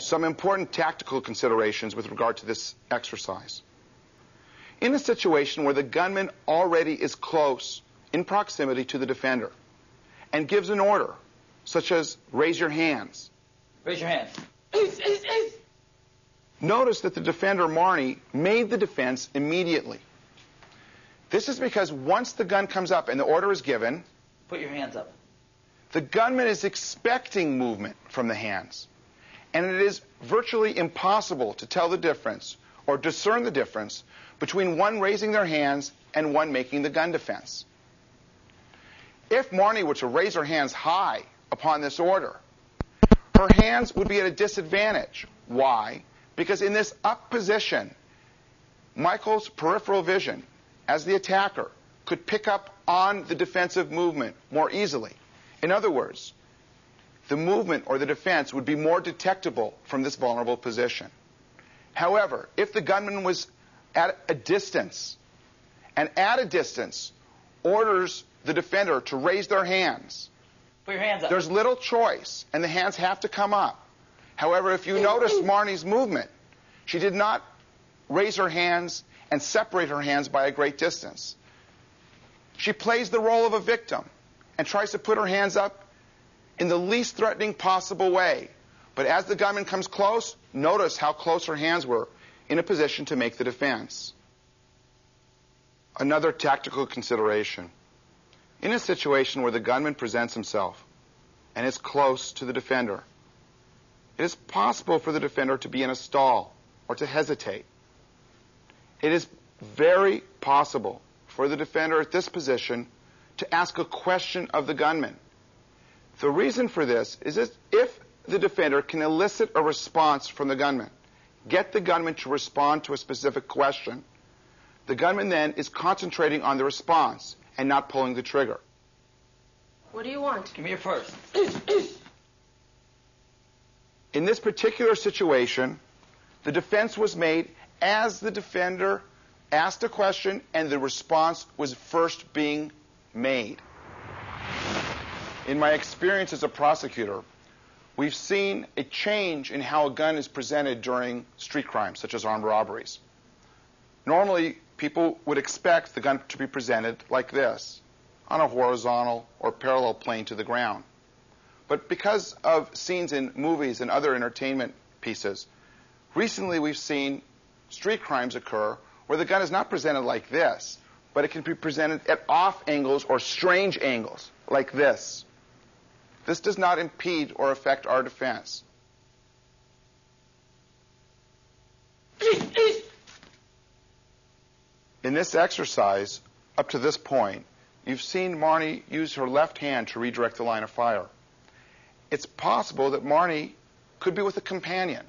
some important tactical considerations with regard to this exercise. In a situation where the gunman already is close in proximity to the defender and gives an order, such as raise your hands. Raise your hands. Notice that the defender, Marnie, made the defense immediately. This is because once the gun comes up and the order is given, put your hands up. The gunman is expecting movement from the hands. And it is virtually impossible to tell the difference or discern the difference between one raising their hands and one making the gun defense. If Marnie were to raise her hands high upon this order, her hands would be at a disadvantage. Why? Because in this up position, Michael's peripheral vision, as the attacker, could pick up on the defensive movement more easily. In other words, the movement or the defense would be more detectable from this vulnerable position. However, if the gunman was at a distance, and at a distance orders the defender to raise their hands, put your hands up. There's little choice, and the hands have to come up. However, if you notice Marnie's movement, she did not raise her hands and separate her hands by a great distance. She plays the role of a victim and tries to put her hands up in the least threatening possible way. But as the gunman comes close, notice how close her hands were in a position to make the defense. Another tactical consideration. In a situation where the gunman presents himself and is close to the defender, it is possible for the defender to be in a stall or to hesitate. It is very possible for the defender at this position to ask a question of the gunman. The reason for this is that if the defender can elicit a response from the gunman, get the gunman to respond to a specific question, the gunman then is concentrating on the response and not pulling the trigger. What do you want? Give me your first. In this particular situation, the defense was made as the defender asked a question and the response was first being made. In my experience as a prosecutor, we've seen a change in how a gun is presented during street crimes, such as armed robberies. Normally, people would expect the gun to be presented like this, on a horizontal or parallel plane to the ground. But because of scenes in movies and other entertainment pieces, recently we've seen street crimes occur where the gun is not presented like this, but it can be presented at off angles or strange angles, like this. This does not impede or affect our defense. In this exercise, up to this point, you've seen Marnie use her left hand to redirect the line of fire. It's possible that Marnie could be with a companion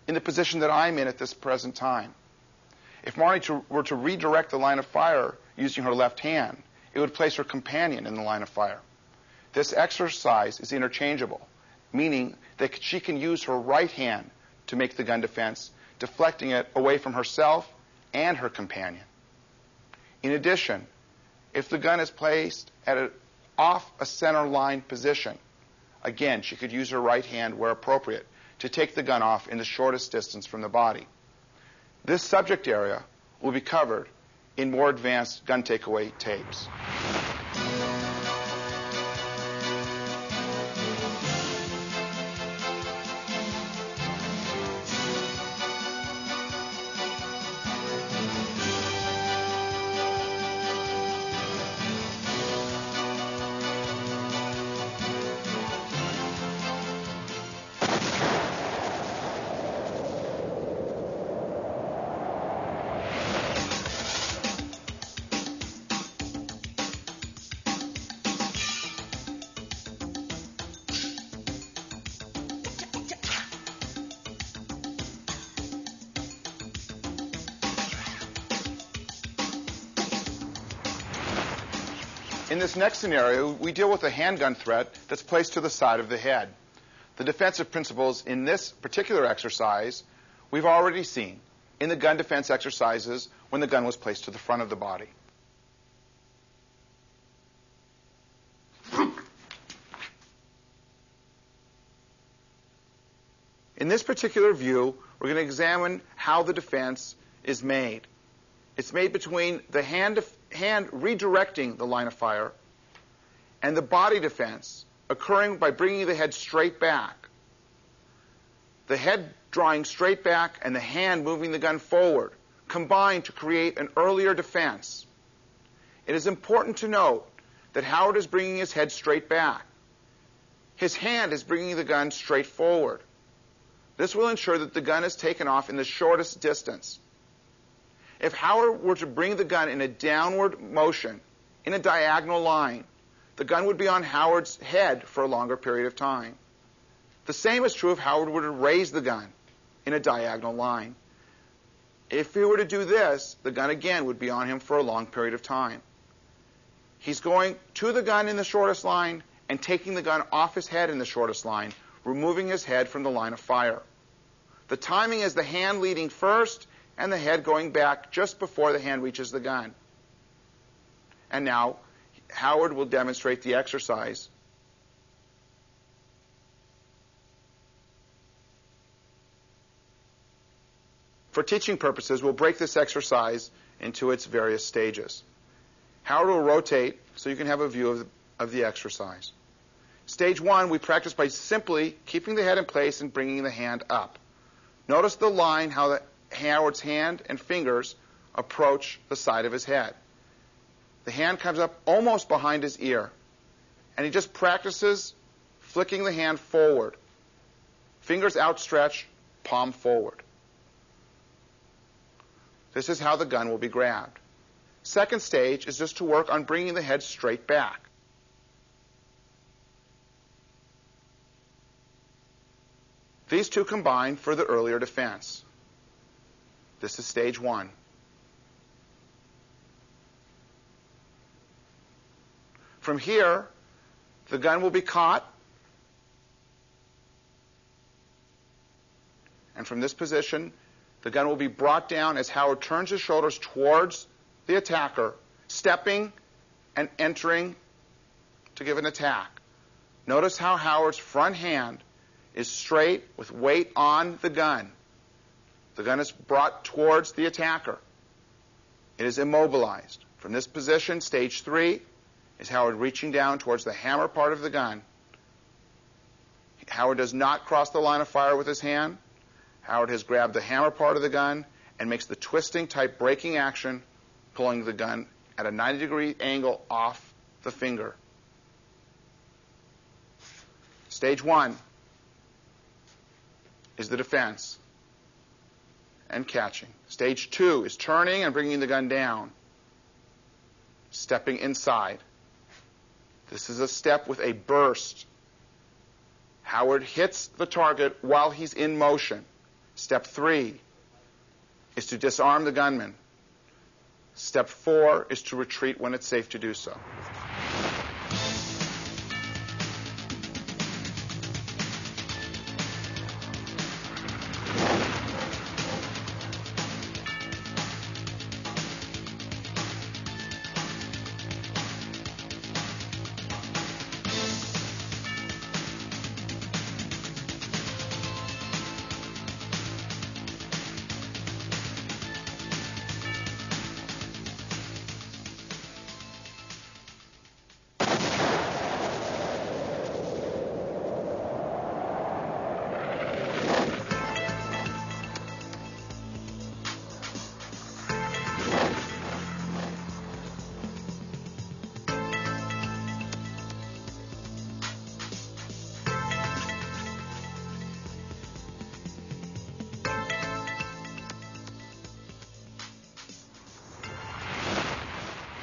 in the position that I'm in at this present time. If Marnie were to redirect the line of fire using her left hand, it would place her companion in the line of fire. This exercise is interchangeable, meaning that she can use her right hand to make the gun defense, deflecting it away from herself and her companion. In addition, if the gun is placed at off a center line position, again, she could use her right hand where appropriate to take the gun off in the shortest distance from the body. This subject area will be covered in more advanced gun takeaway tapes. In this next scenario, we deal with a handgun threat that's placed to the side of the head. The defensive principles in this particular exercise we've already seen in the gun defense exercises when the gun was placed to the front of the body. In this particular view, we're going to examine how the defense is made. It's made between the hand redirecting the line of fire and the body defense occurring by bringing the head straight back. The head drawing straight back and the hand moving the gun forward combine to create an earlier defense. It is important to note that Howard is bringing his head straight back. His hand is bringing the gun straight forward. This will ensure that the gun is taken off in the shortest distance. If Howard were to bring the gun in a downward motion, in a diagonal line, the gun would be on Howard's head for a longer period of time. The same is true if Howard were to raise the gun in a diagonal line. If he were to do this, the gun again would be on him for a long period of time. He's going to the gun in the shortest line and taking the gun off his head in the shortest line, removing his head from the line of fire. The timing is the hand leading first and the head going back just before the hand reaches the gun. And now, Howard will demonstrate the exercise. For teaching purposes, we'll break this exercise into its various stages. Howard will rotate so you can have a view of the exercise. Stage 1, we practice by simply keeping the head in place and bringing the hand up. Notice the line, how Howard's hand and fingers approach the side of his head. The hand comes up almost behind his ear, and he just practices flicking the hand forward. Fingers outstretched, palm forward. This is how the gun will be grabbed. Second stage is just to work on bringing the head straight back. These two combine for the earlier defense. This is stage 1. From here, the gun will be caught, and from this position, the gun will be brought down as Howard turns his shoulders towards the attacker, stepping and entering to give an attack. Notice how Howard's front hand is straight with weight on the gun. The gun is brought towards the attacker. It is immobilized. From this position, stage 3 is Howard reaching down towards the hammer part of the gun. Howard does not cross the line of fire with his hand. Howard has grabbed the hammer part of the gun and makes the twisting type braking action, pulling the gun at a 90-degree angle off the finger. Stage 1 is the defense and catching. Stage 2 is turning and bringing the gun down, stepping inside. This is a step with a burst. Howard hits the target while he's in motion. Step 3 is to disarm the gunman. Step 4 is to retreat when it's safe to do so.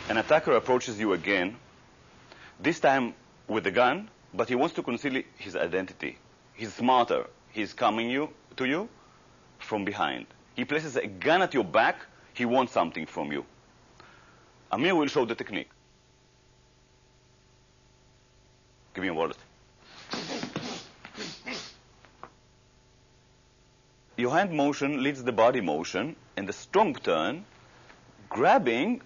An attacker approaches you again, this time with a gun, but he wants to conceal his identity. He's smarter. He's coming to you from behind. He places a gun at your back. He wants something from you. Amir will show the technique. Give me a wallet. Your hand motion leads the body motion, and the strong turn, grabbing